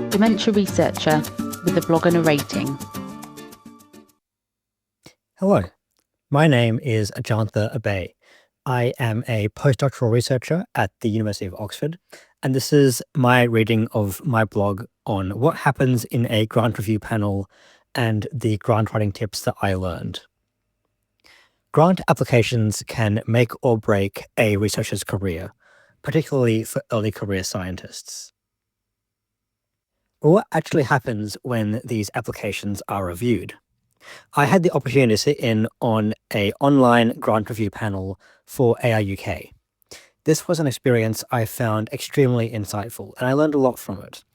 Dementia Researcher with a blog and a rating. Hello, my name is Ajantha Abey. I am a postdoctoral researcher at the University of Oxford, and this is my reading of my blog on what happens in a grant review panel and the grant writing tips that I learned. Grant applications can make or break a researcher's career, particularly for early career scientists. What actually happens when these applications are reviewed? I had the opportunity to sit in on an online grant review panel for ARUK. This was an experience I found extremely insightful, and I learned a lot from it.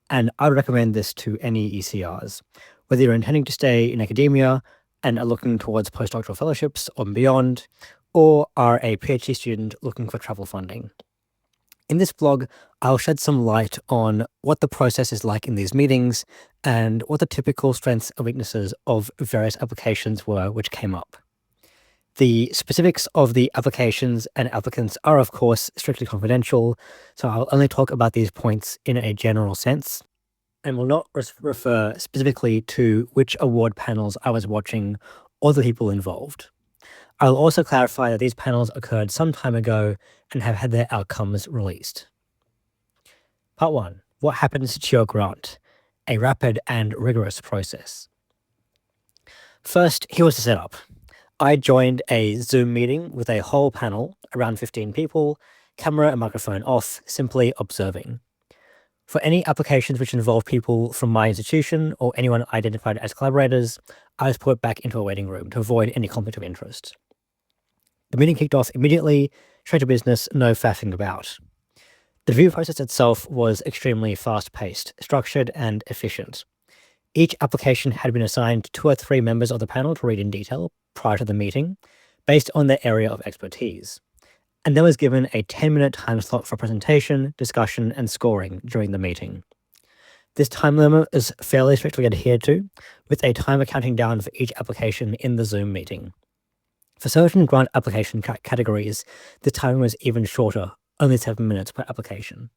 And I would recommend this to any ECRs, whether you're intending to stay in academia and are looking towards postdoctoral fellowships or beyond, or are a PhD student looking for travel funding. In this blog, I'll shed some light on what the process is like in these meetings and what the typical strengths and weaknesses of various applications were which came up. The specifics of the applications and applicants are, of course, strictly confidential, so I'll only talk about these points in a general sense and will not refer specifically to which award panels I was watching or the people involved. I'll also clarify that these panels occurred some time ago and have had their outcomes released. Part 1. What happens to your grant? A rapid and rigorous process. First, here was the setup. I joined a Zoom meeting with a whole panel, around 15 people, camera and microphone off, simply observing. For any applications which involve people from my institution or anyone identified as collaborators, I was put back into a waiting room to avoid any conflict of interest. The meeting kicked off immediately, straight to business, no faffing about. The review process itself was extremely fast-paced, structured, and efficient. Each application had been assigned 2 or 3 members of the panel to read in detail prior to the meeting, based on their area of expertise. And then was given a 10-minute time slot for presentation, discussion, and scoring during the meeting. This time limit is fairly strictly adhered to, with a timer counting down for each application in the Zoom meeting. For certain grant application categories, the time was even shorter, only 7 minutes per application.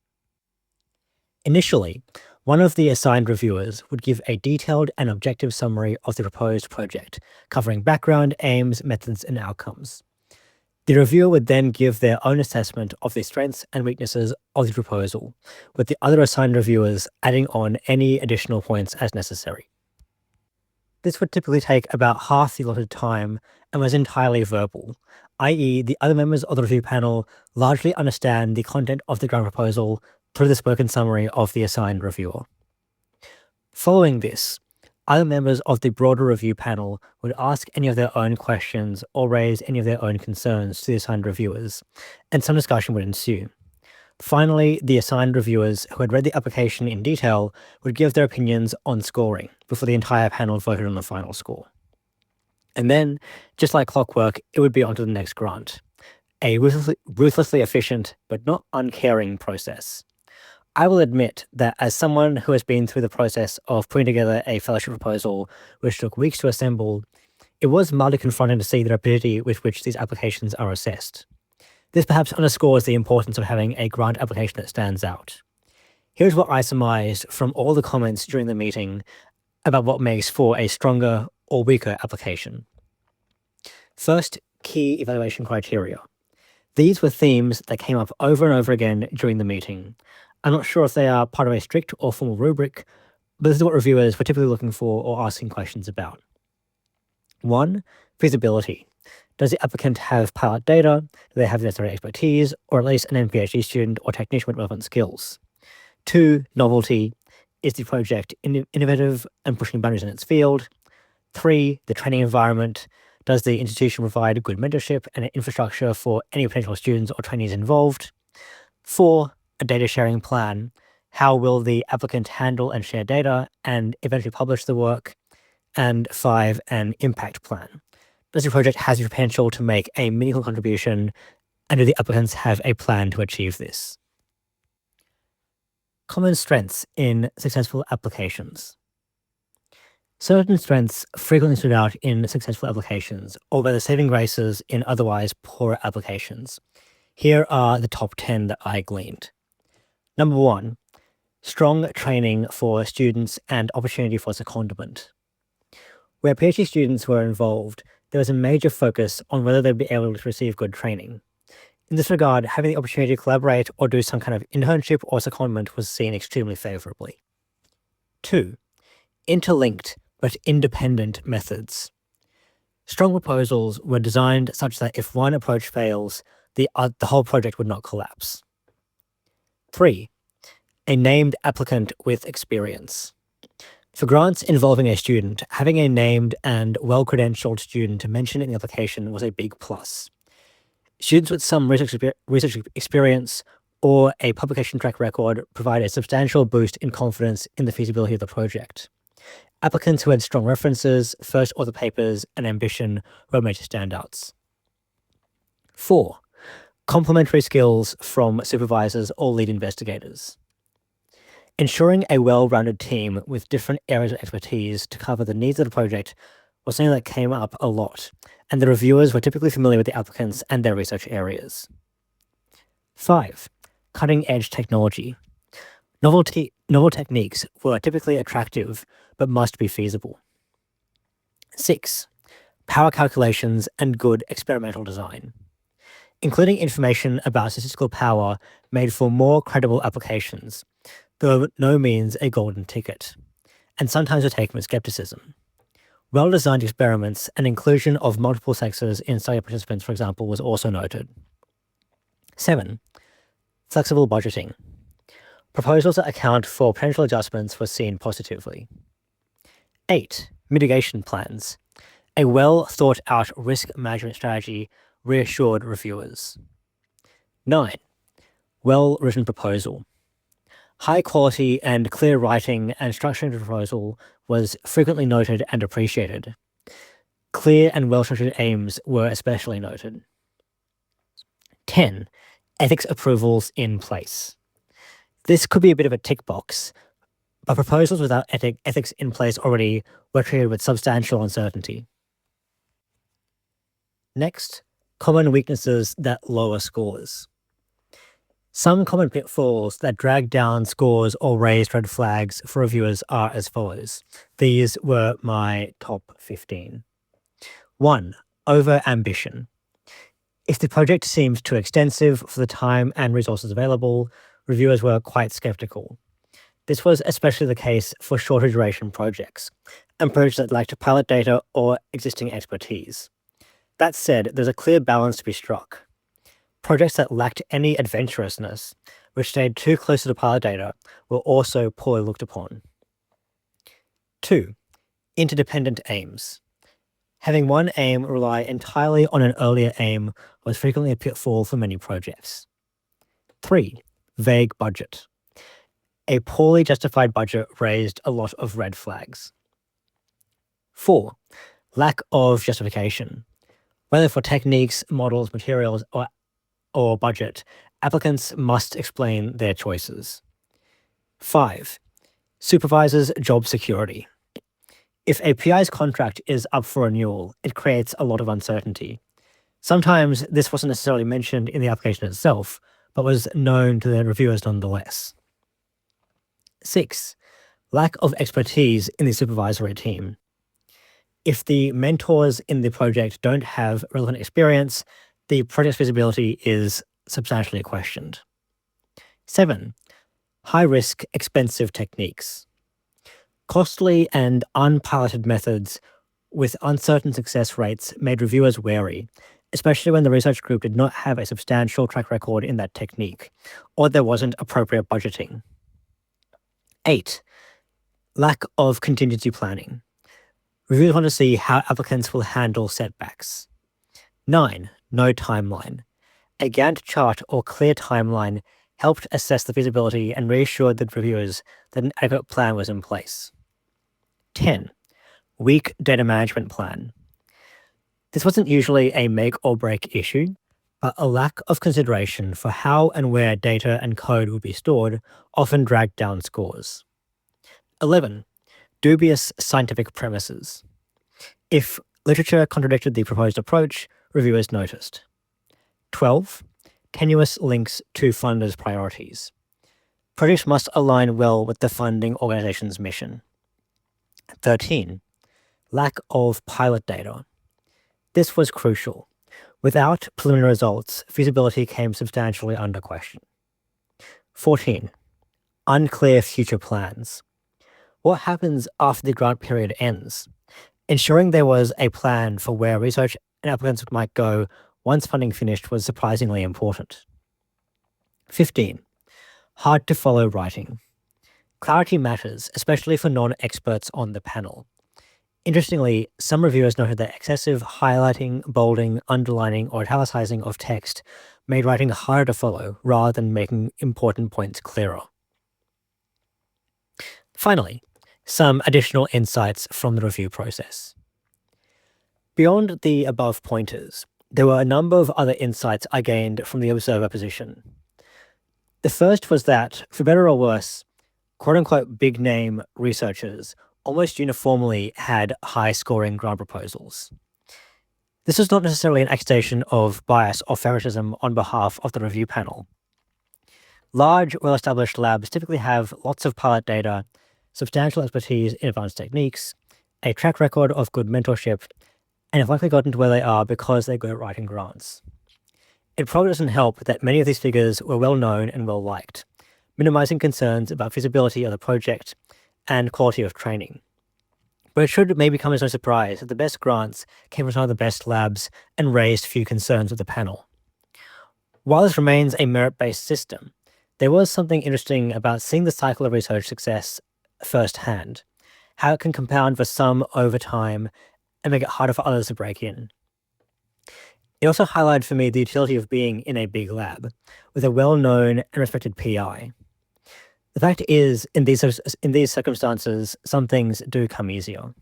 Initially, one of the assigned reviewers would give a detailed and objective summary of the proposed project, covering background, aims, methods, and outcomes. The reviewer would then give their own assessment of the strengths and weaknesses of the proposal, with the other assigned reviewers adding on any additional points as necessary. This would typically take about half the allotted time and was entirely verbal, i.e. the other members of the review panel largely understand the content of the grant proposal through the spoken summary of the assigned reviewer. Following this, other members of the broader review panel would ask any of their own questions or raise any of their own concerns to the assigned reviewers, and some discussion would ensue. Finally, the assigned reviewers who had read the application in detail would give their opinions on scoring before the entire panel voted on the final score. And then, just like clockwork, it would be on to the next grant. A ruthlessly efficient but not uncaring process. I will admit that as someone who has been through the process of putting together a fellowship proposal which took weeks to assemble, it was mildly confronting to see the rapidity with which these applications are assessed. This perhaps underscores the importance of having a grant application that stands out. Here's what I surmised from all the comments during the meeting about what makes for a stronger or weaker application. First, key evaluation criteria. These were themes that came up over and over again during the meeting. I'm not sure if they are part of a strict or formal rubric, but this is what reviewers were typically looking for or asking questions about. 1. Feasibility. Does the applicant have pilot data? Do they have the necessary expertise, or at least an PhD student or technician with relevant skills? 2. Novelty. Is the project innovative and pushing boundaries in its field? 3. The training environment. Does the institution provide good mentorship and infrastructure for any potential students or trainees involved? 4. A data sharing plan. How will the applicant handle and share data and eventually publish the work? And 5. An impact plan. Does the project have the potential to make a meaningful contribution, and do the applicants have a plan to achieve this? Common strengths in successful applications. Certain strengths frequently stood out in successful applications, or were the saving graces in otherwise poor applications. Here are the top 10 that I gleaned. Number 1, strong training for students and opportunity for secondment. Where PhD students were involved, there was a major focus on whether they'd be able to receive good training. In this regard, having the opportunity to collaborate or do some kind of internship or secondment was seen extremely favourably. 2. Interlinked but independent methods. Strong proposals were designed such that if one approach fails, the whole project would not collapse. 3. A named applicant with experience. For grants involving a student, having a named and well-credentialed student mentioned in the application was a big plus. Students with some research experience or a publication track record provide a substantial boost in confidence in the feasibility of the project. Applicants who had strong references, first author papers, and ambition were major standouts. 4. Complementary skills from supervisors or lead investigators. Ensuring a well-rounded team with different areas of expertise to cover the needs of the project was something that came up a lot, and the reviewers were typically familiar with the applicants and their research areas. 5. Cutting-edge technology. Novel techniques were typically attractive, but must be feasible. 6. Power calculations and good experimental design. Including information about statistical power made for more credible applications, though by no means a golden ticket, and sometimes were taken with skepticism. Well-designed experiments and inclusion of multiple sexes in study participants, for example, was also noted. 7. Flexible budgeting. Proposals that account for potential adjustments were seen positively. 8. Mitigation plans. A well-thought-out risk management strategy reassured reviewers. 9. Well-written proposal. High quality and clear writing and structuring the proposal was frequently noted and appreciated. Clear and well-structured aims were especially noted. 10. Ethics approvals in place. This could be a bit of a tick box, but proposals without ethics in place already were treated with substantial uncertainty. Next, common weaknesses that lower scores. Some common pitfalls that drag down scores or raise red flags for reviewers are as follows. These were my top 15. 1. Over-ambition. If the project seemed too extensive for the time and resources available, reviewers were quite skeptical. This was especially the case for shorter duration projects and projects that lacked pilot data or existing expertise. That said, there's a clear balance to be struck. Projects that lacked any adventurousness, which stayed too close to the pilot data, were also poorly looked upon. 2. Interdependent aims. Having one aim rely entirely on an earlier aim was frequently a pitfall for many projects. 3. Vague budget. A poorly justified budget raised a lot of red flags. 4. Lack of justification. Whether for techniques, models, materials, or budget, applicants must explain their choices. 5. Supervisors' job security. If a PI's contract is up for renewal, it creates a lot of uncertainty. Sometimes this wasn't necessarily mentioned in the application itself, but was known to the reviewers nonetheless. 6. Lack of expertise in the supervisory team. If the mentors in the project don't have relevant experience, the project's feasibility is substantially questioned. 7. High-risk, expensive techniques. Costly and unpiloted methods with uncertain success rates made reviewers wary, especially when the research group did not have a substantial track record in that technique, or there wasn't appropriate budgeting. 8. Lack of contingency planning. Reviewers want to see how applicants will handle setbacks. 9. No timeline. A Gantt chart or clear timeline helped assess the feasibility and reassured the reviewers that an adequate plan was in place. 10. Weak data management plan. This wasn't usually a make or break issue, but a lack of consideration for how and where data and code would be stored often dragged down scores. 11. Dubious scientific premises. If literature contradicted the proposed approach, reviewers noticed. 12. Tenuous links to funders' priorities. Projects must align well with the funding organization's mission. 13. Lack of pilot data. This was crucial. Without preliminary results, feasibility came substantially under question. 14. Unclear future plans. What happens after the grant period ends? Ensuring there was a plan for where research and applicants might go once funding finished was surprisingly important. 15. Hard to follow writing. Clarity matters, especially for non-experts on the panel. Interestingly, some reviewers noted that excessive highlighting, bolding, underlining, or italicizing of text made writing harder to follow rather than making important points clearer. Finally, some additional insights from the review process. Beyond the above pointers, there were a number of other insights I gained from the observer position. The first was that, for better or worse, quote-unquote big-name researchers almost uniformly had high-scoring grant proposals. This was not necessarily an accusation of bias or favoritism on behalf of the review panel. Large, well-established labs typically have lots of pilot data, substantial expertise in advanced techniques, a track record of good mentorship, and have likely gotten to where they are because they're good at writing grants. It probably doesn't help that many of these figures were well-known and well-liked, minimizing concerns about feasibility of the project and quality of training. But it should maybe come as no surprise that the best grants came from some of the best labs and raised few concerns with the panel. While this remains a merit-based system, there was something interesting about seeing the cycle of research success firsthand, how it can compound for some over time and make it harder for others to break in. It also highlighted for me the utility of being in a big lab with a well-known and respected PI. The fact is, in these circumstances, some things do come easier.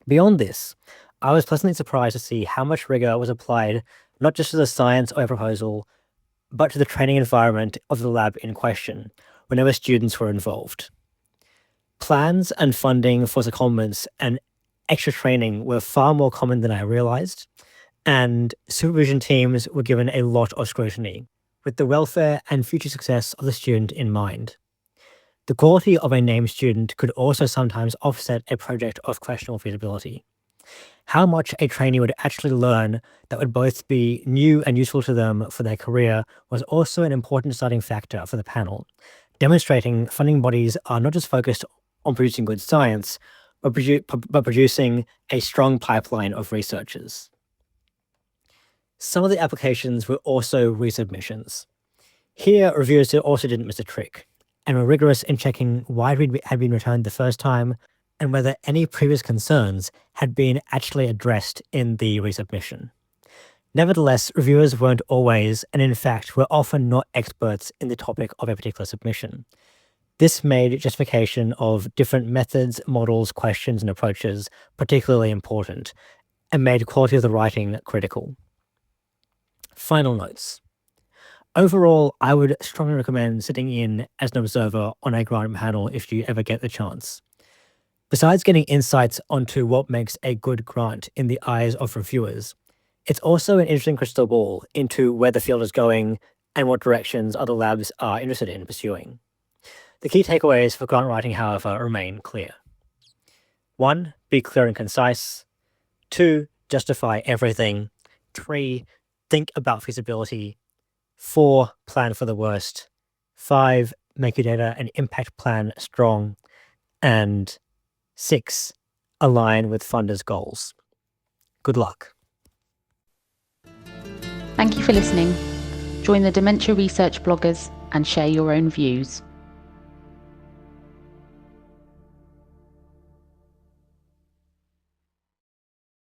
Beyond this, I was pleasantly surprised to see how much rigor was applied not just to the science of a proposal, but to the training environment of the lab in question, whenever students were involved. Plans and funding for secondments and extra training were far more common than I realized, and supervision teams were given a lot of scrutiny, with the welfare and future success of the student in mind. The quality of a named student could also sometimes offset a project of questionable feasibility. How much a trainee would actually learn that would both be new and useful to them for their career was also an important deciding factor for the panel, demonstrating funding bodies are not just focused on producing good science, but producing a strong pipeline of researchers. Some of the applications were also resubmissions. Here, reviewers also didn't miss a trick, and were rigorous in checking why it had been returned the first time, and whether any previous concerns had been actually addressed in the resubmission. Nevertheless, reviewers weren't always, and in fact were often not experts in the topic of a particular submission. This made justification of different methods, models, questions, and approaches particularly important, and made quality of the writing critical. Final notes. Overall, I would strongly recommend sitting in as an observer on a grant panel if you ever get the chance. Besides getting insights onto what makes a good grant in the eyes of reviewers, it's also an interesting crystal ball into where the field is going and what directions other labs are interested in pursuing. The key takeaways for grant writing, however, remain clear. 1. Be clear and concise. 2. Justify everything. 3. Think about feasibility. 4. Plan for the worst. 5. Make your data and impact plan strong. And 6. Align with funders' goals. Good luck. Thank you for listening. Join the Dementia Research bloggers and share your own views.